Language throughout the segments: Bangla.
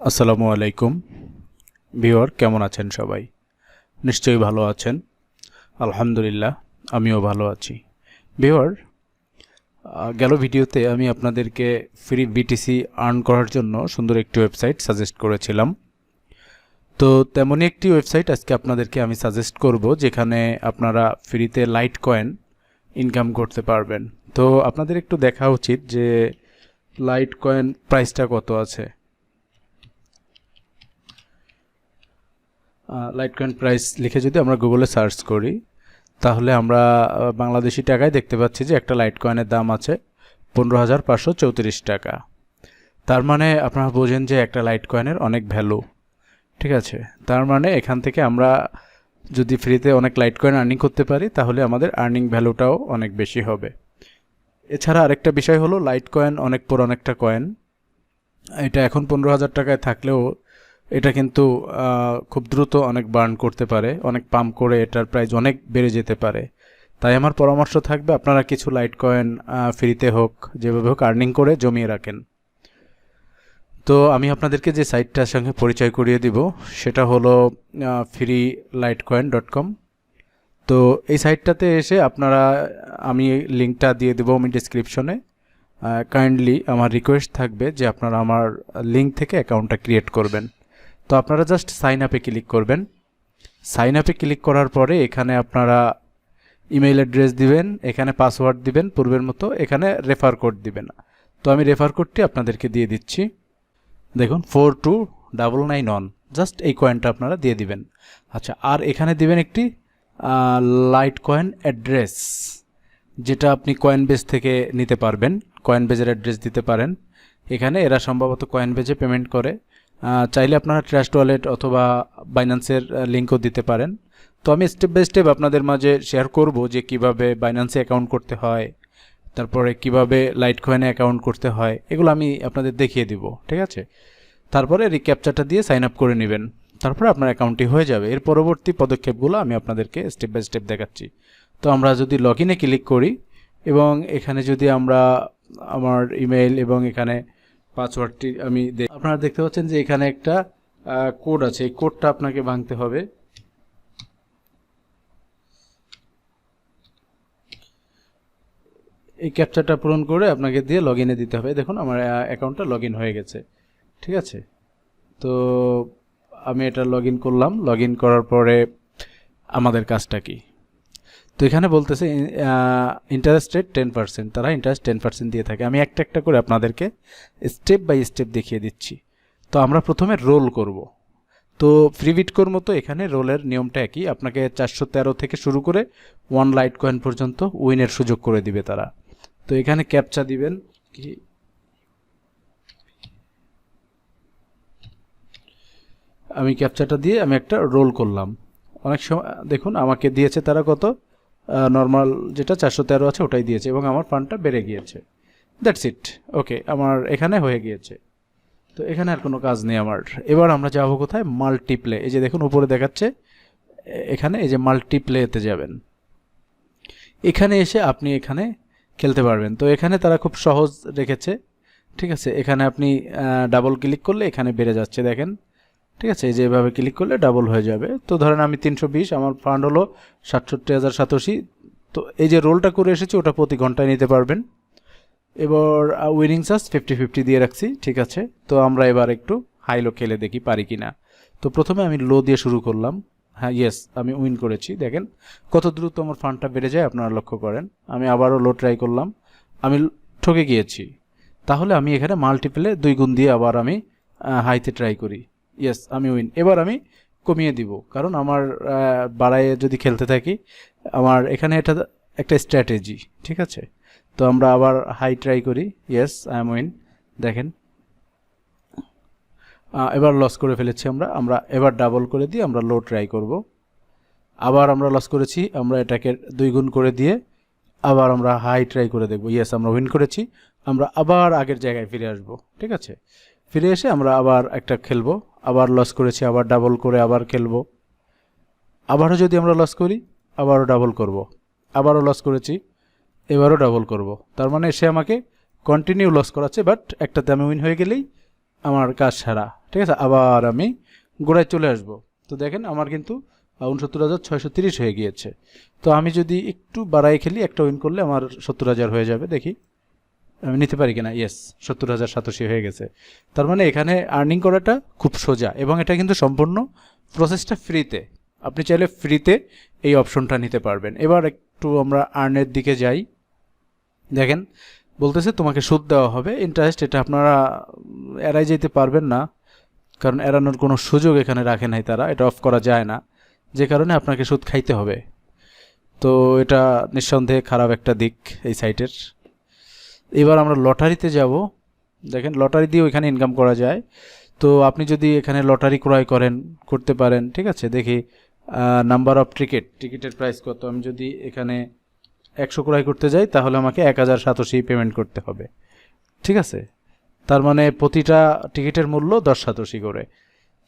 আসসালামু আলাইকুম ভিউয়ার, কেমন আছেন সবাই? নিশ্চয়ই ভালো আছেন। আলহামদুলিল্লাহ, আমিও ভালো আছি। ভিউয়ার, গেল ভিডিওতে আমি আপনাদেরকে ফ্রি বিটিসি আর্ন করার জন্য সুন্দর একটি ওয়েবসাইট সাজেস্ট করেছিলাম। তো তেমনই একটি ওয়েবসাইট আজকে আপনাদেরকে আমি সাজেস্ট করব, যেখানে আপনারা ফ্রিতে লাইট কয়েন ইনকাম করতে পারবেন। তো আপনাদের একটু দেখা উচিত যে লাইট কয়েন প্রাইসটা কত আছে। লাইটকয়েন প্রাইস লিখে যদি আমরা গুগলে সার্চ করি, তাহলে আমরা বাংলাদেশি টাকায় দেখতে পাচ্ছি যে একটা লাইট কয়েনের দাম আছে 15,534 টাকা। তার মানে আপনারা বোঝেন যে একটা লাইট কয়েনের অনেক ভ্যালু। ঠিক আছে, তার মানে এখান থেকে আমরা যদি ফ্রিতে অনেক লাইট কয়েন আর্নিং করতে পারি, তাহলে আমাদের আর্নিং ভ্যালুটাও অনেক বেশি হবে। এছাড়া আরেকটা বিষয় হলো, লাইট কয়েন অনেক পুরনো একটা কয়েন। এটা এখন 15,000 টাকায় থাকলেও এটা কিন্তু খুব দ্রুত অনেক বার্ন করতে পারে, অনেক পাম্প করে এটার প্রাইস অনেক বেড়ে যেতে পারে। তাই আমার পরামর্শ থাকবে, আপনারা কিছু লাইট কয়েন ফ্রিতে হোক, যেভাবে হোক আর্নিং করে জমিয়ে রাখেন। তো আমি আপনাদেরকে যে সাইটটার সঙ্গে পরিচয় করিয়ে দিব সেটা হলো freelightcoin.com। তো এই সাইটটাতে এসে আপনারা, আমি লিঙ্কটা দিয়ে দেবো আমি ডিসক্রিপশনে। কাইন্ডলি আমার রিকোয়েস্ট থাকবে যে আপনারা আমার লিঙ্ক থেকে অ্যাকাউন্টটা ক্রিয়েট করবেন। তো আপনারা জাস্ট সাইন আপে ক্লিক করবেন। সাইন আপে ক্লিক করার পরে এখানে আপনারা ইমেইল অ্যাড্রেস দিবেন, এখানে পাসওয়ার্ড দিবেন পূর্বের মতো, এখানে রেফার কোড দিবেন। তো আমি রেফার কোডটি আপনাদেরকে দিয়ে দিচ্ছি। দেখুন 42991, জাস্ট এই কয়েনটা আপনারা দিয়ে দিবেন। আচ্ছা, আর এখানে দিবেন একটি লাইট কয়েন অ্যাড্রেস, যেটা আপনি কয়েনবেজ থেকে নিতে পারবেন। কয়েনবেজের অ্যাড্রেস দিতে পারেন। এখানে এরা সম্ভবত কয়েনবেজে পেমেন্ট করে। চাইলে আপনারা ট্রাস্ট ওয়ালেট অথবা বাইন্যান্সের লিঙ্কও দিতে পারেন। তো আমি স্টেপ বাই স্টেপ আপনাদের মাঝে শেয়ার করব যে কিভাবে বাইন্যান্সে অ্যাকাউন্ট করতে হয়, তারপরে কিভাবে লাইট কয়েনে অ্যাকাউন্ট করতে হয়, এগুলো আমি আপনাদের দেখিয়ে দিব। ঠিক আছে, তারপরে রিক্যাপচারটা দিয়ে সাইন আপ করে নেবেন, তারপরে আপনার অ্যাকাউন্টটি হয়ে যাবে। এর পরবর্তী পদক্ষেপগুলো আমি আপনাদেরকে স্টেপ বাই স্টেপ দেখাচ্ছি। তো আমরা যদি লগ ইনে ক্লিক করি এবং এখানে যদি আমরা আমার ইমেইল এবং এখানে পাসওয়ার্ডটি আমি আপনারা দেখতে পাচ্ছেন যে এখানে একটা কোড আছে। এই কোডটা আপনাকে ভাঙতে হবে। এই ক্যাপচারটা পূরণ করে আপনাকে দিয়ে লগ ইনে দিতে হবে। দেখুন আমার অ্যাকাউন্টটা লগ ইন হয়ে গেছে। ঠিক আছে, তো আমি এটা লগ ইন করলাম। লগ ইন করার পরে আমাদের কাজটা কি, তো এখানে বলতেছে ইন্টারেস্টেড 10%, তারা ইন্টারেস্ট 10% দিয়ে থাকে। আমি একটা একটা করে আপনাদেরকে স্টেপ বাই স্টেপ দেখিয়ে দিচ্ছি। তো আমরা প্রথমে রোল করব। তো ফ্রিবিটকোর মতো এখানে রোলের নিয়মটা একই, আপনাকে 413 থেকে শুরু করে 1 লাইট কয়েন পর্যন্ত উইনের সুযোগ করে দিবে তারা। তো এখানে ক্যাপচা দিবেন কি, আমি ক্যাপচাটা দিয়ে আমি একটা রোল করলাম। অনেক সময় দেখুন আমাকে দিয়েছে তারা কত, নর্মাল যেটা 413 আছে ওটাই দিয়েছে এবং আমার ফান্ডটা বেড়ে গিয়েছে। That's it. ওকে, আমার এখানে হয়ে গিয়েছে। তো এখানে আর কোনো কাজ নেই আমার। এবার আমরা যাবো কোথায়, মাল্টিপ্লে। এই যে দেখুন উপরে দেখাচ্ছে, এখানে এই যে মাল্টিপ্লেতে যাবেন। এখানে এসে আপনি এখানে খেলতে পারবেন। তো এখানে তারা খুব সহজ রেখেছে। ঠিক আছে, এখানে আপনি ডাবল ক্লিক করলে এখানে বেড়ে যাচ্ছে, দেখেন। ঠিক আছে, এই যে এভাবে ক্লিক করলে ডাবল হয়ে যাবে। তো ধরেন আমি 320, আমার ফান্ড হলো 67,087। তো এই যে রোলটা করে এসেছি ওটা প্রতি ঘন্টায় নিতে পারবেন। এবার উইনিং চার্জ 50-50 দিয়ে রাখছি। ঠিক আছে, তো আমরা এবার একটু হাই লো খেলে দেখি পারি কি না। তো প্রথমে আমি লো দিয়ে শুরু করলাম। হ্যাঁ, ইয়েস, আমি উইন করেছি। দেখেন কত দ্রুত আমার ফান্ডটা বেড়ে যায়, আপনারা লক্ষ্য করেন। আমি আবারও লো ট্রাই করলাম, আমি ঠকে গিয়েছি। তাহলে আমি এখানে মাল্টিপ্লে 2 গুণ দিয়ে আবার আমি হাইতে ট্রাই করি। ইয়েস, আমি উইন। এবার আমি কমিয়ে দিব, কারণ আমার বাড়ায় যদি খেলতে থাকি, আমার এখানে এটা একটা স্ট্র্যাটেজি। ঠিক আছে, তো আমরা আবার হাই ট্রাই করি। Yes, I am win. দেখেন এবার লস করে ফেলেছি আমরা এবার ডাবল করে দিয়ে আমরা লো ট্রাই করব। আবার আমরা লস করেছি, আমরা এটাকে 2 গুণ করে দিয়ে আবার আমরা হাই ট্রাই করে দেখব। ইয়েস, আমরা উইন করেছি। আমরা আবার আগের জায়গায় ফিরে আসব। ঠিক আছে, ফিরে এসে আমরা আবার একটা খেলবো। আবার লস করেছি, আবার ডাবল করে আবার খেলবো। আবারও যদি আমরা লস করি, আবারও ডাবল করব। আবারও লস করেছি, এবারও ডাবল করব। তার মানে সে আমাকে কন্টিনিউ লস করাচ্ছে, বাট একটাতে আমি উইন হয়ে গেলেই আমার কাজ সারা, ঠিক আছে। আবার আমি গোড়ায় চলে আসব। তো দেখেন আমার কিন্তু ৬৯,৬৩০ হয়ে গিয়েছে। তো আমি যদি একটু বাড়াই খেলি, একটা উইন করলে আমার ৭০,০০০ হয়ে যাবে। দেখি আমি নিতে পারি কিনা। ইয়েস, ৭০,০৮৭ হয়ে গেছে। তার মানে এখানে আর্নিং করাটা খুব সোজা, এবং এটা কিন্তু সম্পূর্ণ প্রসেসটা ফ্রিতে। আপনি চাইলে ফ্রিতে এই অপশনটা নিতে পারবেন। এবার একটু আমরা আর্নের দিকে যাই। দেখেন বলতেছে তোমাকে সুদ দেওয়া হবে, ইন্টারেস্ট। এটা আপনারা এড়াই যেতে পারবেন না, কারণ এড়ানোর কোনো সুযোগ এখানে রাখে নাই তারা, এটা অফ করা যায় না, যে কারণে আপনাকে সুদ খাইতে হবে। তো এটা নিঃসন্দেহে খারাপ একটা দিক এই সাইটের। এবার আমরা লটারিতে যাব। দেখেন লটারি দিয়ে ওইখানে ইনকাম করা যায়। তো আপনি যদি এখানে লটারি ক্রয় করতে পারেন, ঠিক আছে। দেখি নাম্বার অফ টিকিটের প্রাইস কত। আমি যদি এখানে 100 ক্রয় করতে যাই, তাহলে আমাকে 1087 পেমেন্ট করতে হবে, ঠিক আছে। তার মানে প্রতিটা টিকিটের মূল্য 1087 করে।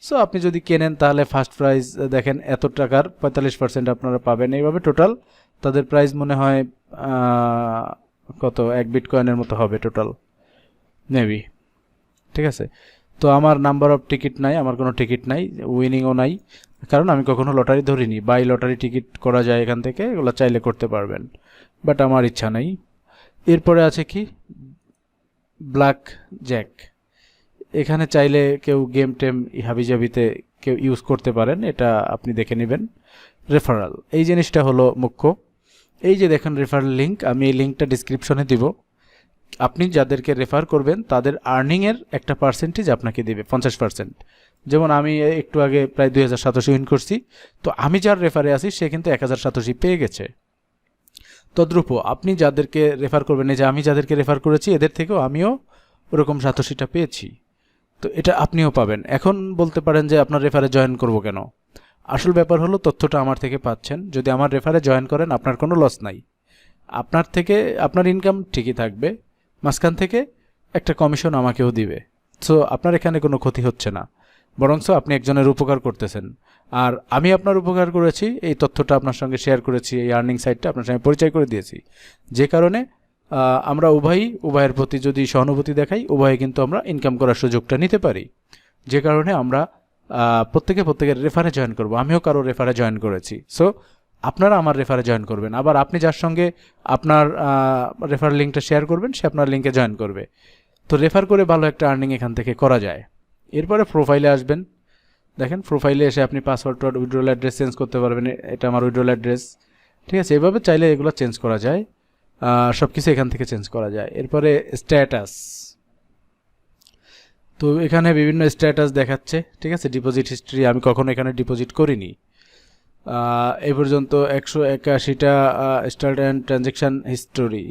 সো আপনি যদি কেনেন, তাহলে ফার্স্ট প্রাইস দেখেন এত টাকার 45% আপনারা পাবেন। এইভাবে টোটাল তাদের প্রাইস মনে হয় কত, 1 বিটকয়েনের মতো হবে টোটাল মেবি, ঠিক আছে। তো আমার নাম্বার অফ টিকিট নাই, আমার কোনো টিকিট নাই, উইনিংও নাই, কারণ আমি কখনো লটারি ধরিনি। বাই লটারি টিকিট করা যায় এখান থেকে, এগুলো চাইলে করতে পারবেন, বাট আমার ইচ্ছা নেই। এরপরে আছে কি, ব্ল্যাক জ্যাক। এখানে চাইলে কেউ গেম টেম হাবিজাবিতে কেউ ইউজ করতে পারেন, এটা আপনি দেখে নেবেন। রেফারাল, এই জিনিসটা হলো মুখ্য। এই যে দেখেন রেফারেল লিঙ্ক, আমি এই লিঙ্কটা ডিসক্রিপশনে দিব। আপনি যাদেরকে রেফার করবেন তাদের আর্নিংয়ের একটা পার্সেন্টেজ আপনাকে দেবে, 50%। যেমন আমি একটু আগে প্রায় 2087 উইন করছি, তো আমি যার রেফারে আছি সে কিন্তু 1087 পেয়ে গেছে। তদ্রূপ আপনি যাদেরকে রেফার করবেন, এই যে আমি যাদেরকে রেফার করেছি এদের থেকেও আমিও ওরকম 87টা পেয়েছি। তো এটা আপনিও পাবেন। এখন বলতে পারেন যে আপনার রেফারে জয়েন করব কেন। আসল ব্যাপার হলো তথ্যটা আমার থেকে পাচ্ছেন। যদি আমার রেফারে জয়েন করেন আপনার কোনো লস নাই, আপনার থেকে আপনার ইনকাম ঠিকই থাকবে, মাঝখান থেকে একটা কমিশন আমাকেও দিবে। সো আপনার এখানে কোনো ক্ষতি হচ্ছে না, বরঞ্চ আপনি একজনের উপকার করতেছেন। আর আমি আপনার উপকার করেছি, এই তথ্যটা আপনার সঙ্গে শেয়ার করেছি, এই আর্নিং সাইটটা আপনার সঙ্গে পরিচয় করে দিয়েছি, যে কারণে আমরা উভয়ের প্রতি যদি সহানুভূতি দেখাই, উভয়ে কিন্তু আমরা ইনকাম করার সুযোগটা নিতে পারি। যে কারণে আমরা প্রত্যেকের রেফারে জয়েন করব। আমিও কারো রেফারে জয়েন করেছি, সো আপনারা আমার রেফারে জয়েন করবেন। আবার আপনি যার সঙ্গে আপনার রেফার লিঙ্কটা শেয়ার করবেন, সে আপনার লিঙ্কে জয়েন করবে। তো রেফার করে ভালো একটা আর্নিং এখান থেকে করা যায়। এরপরে প্রোফাইলে আসবেন। দেখেন প্রোফাইলে এসে আপনি পাসওয়ার্ড উইথড্রল অ্যাড্রেস চেঞ্জ করতে পারবেন। এটা আমার উইথড্রল অ্যাড্রেস, ঠিক আছে। এভাবে চাইলে এগুলো চেঞ্জ করা যায়, সব কিছু এখান থেকে চেঞ্জ করা যায়। এরপরে স্ট্যাটাস, তো এখানে বিভিন্ন স্ট্যাটাস দেখাচ্ছে, ঠিক আছে। ডিপোজিট হিস্ট্রি, আমি কখনো এখানে ডিপোজিট করিনি। এই পর্যন্ত 181টা স্টার্ট অ্যান্ড ট্রানজ্যাকশান হিস্টোরি,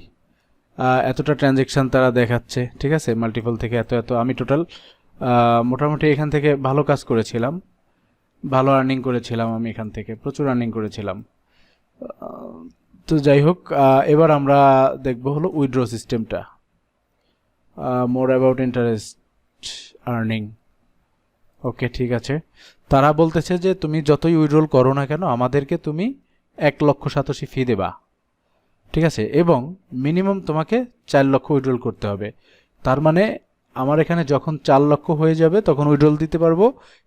এতটা ট্রানজ্যাকশান তারা দেখাচ্ছে, ঠিক আছে। মাল্টিপল থেকে এত আমি টোটাল মোটামুটি এখান থেকে ভালো কাজ করেছিলাম, ভালো আর্নিং করেছিলাম, আমি এখান থেকে প্রচুর আর্নিং করেছিলাম। তো যাই হোক, এবার আমরা দেখব হলো উইথড্র সিস্টেমটা। মোর অ্যাবাউট ইন্টারেস্ট আর্নিং, ওকে, ঠিক আছে। তারা বলতেছে যে তুমি যতই উইথড্রল করো না কেন, আমাদেরকে তুমি 1,87,000 ফি দেবা, ঠিক আছে। এবং মিনিমাম তোমাকে 4 লক্ষ উইথড্রল করতে হবে। তার মানে আমার এখানে যখন 4 লক্ষ হয়ে যাবে তখন উইথড্রল দিতে পারবো,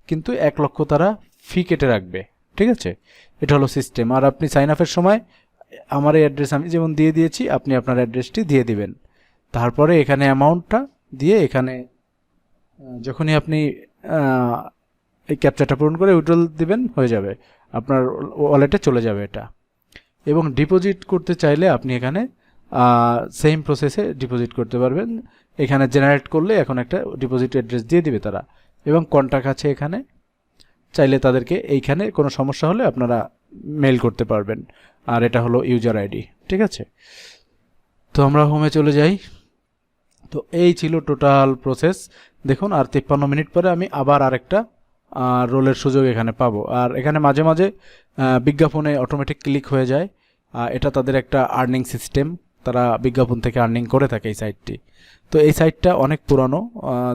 কিন্তু 1 লক্ষ তারা ফি কেটে রাখবে, ঠিক আছে। এটা হলো সিস্টেম। আর আপনি সাইন আপের সময় আমার এই অ্যাড্রেস আমি যেমন দিয়ে দিয়েছি, আপনি আপনার অ্যাড্রেসটি দিয়ে দিবেন। তারপরে এখানে অ্যামাউন্টটা দিয়ে, এখানে যখনই আপনি এই ক্যাপচারটা পূরণ করে উইথড্রল দিবেন, হয়ে যাবে, আপনার ওয়ালেটে চলে যাবে এটা। এবং ডিপোজিট করতে চাইলে আপনি এখানে সেম প্রসেসে ডিপোজিট করতে পারবেন। এখানে জেনারেট করলে এখন একটা ডিপোজিট অ্যাড্রেস দিয়ে দিবে তারা, এবং কন্ট্যাক্ট আছে এখানে, চাইলে তাদেরকে এইখানে কোনো সমস্যা হলে আপনারা মেল করতে পারবেন। আর এটা হলো ইউজার আইডি, ঠিক আছে। তো আমরা হোমে চলে যাই। তো এই ছিল টোটাল প্রসেস। দেখুন, আর 53 মিনিট পরে আমি আবার আরেকটা রোলের সুযোগ এখানে পাবো। আর এখানে মাঝে মাঝে বিজ্ঞাপনে অটোমেটিক ক্লিক হয়ে যায়, এটা তাদের একটা আর্নিং সিস্টেম, তারা বিজ্ঞাপন থেকে আর্নিং করে থাকে এই সাইটটি। তো এই সাইটটা অনেক পুরানো,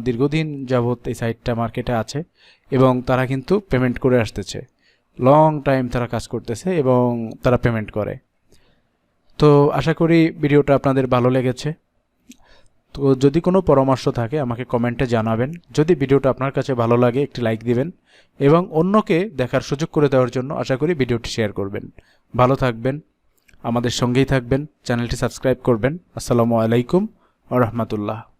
দীর্ঘদিন যাবৎ এই সাইটটা মার্কেটে আছে, এবং তারা কিন্তু পেমেন্ট করে আসতেছে, লং টাইম তারা কাজ করতেছে এবং তারা পেমেন্ট করে। তো আশা করি ভিডিওটা আপনাদের ভালো লেগেছে। তো যদি কোনো পরামর্শ থাকে আমাকে কমেন্টে জানাবেন। যদি ভিডিওটা আপনার কাছে ভালো লাগে একটি লাইক দিবেন এবং অন্যকে দেখার সুযোগ করে দেওয়ার জন্য আশা করি ভিডিওটি শেয়ার করবেন। ভালো থাকবেন, আমাদের সঙ্গেই থাকবেন, চ্যানেলটি সাবস্ক্রাইব করবেন। আসসালামু আলাইকুম ওয়া রাহমাতুল্লাহ।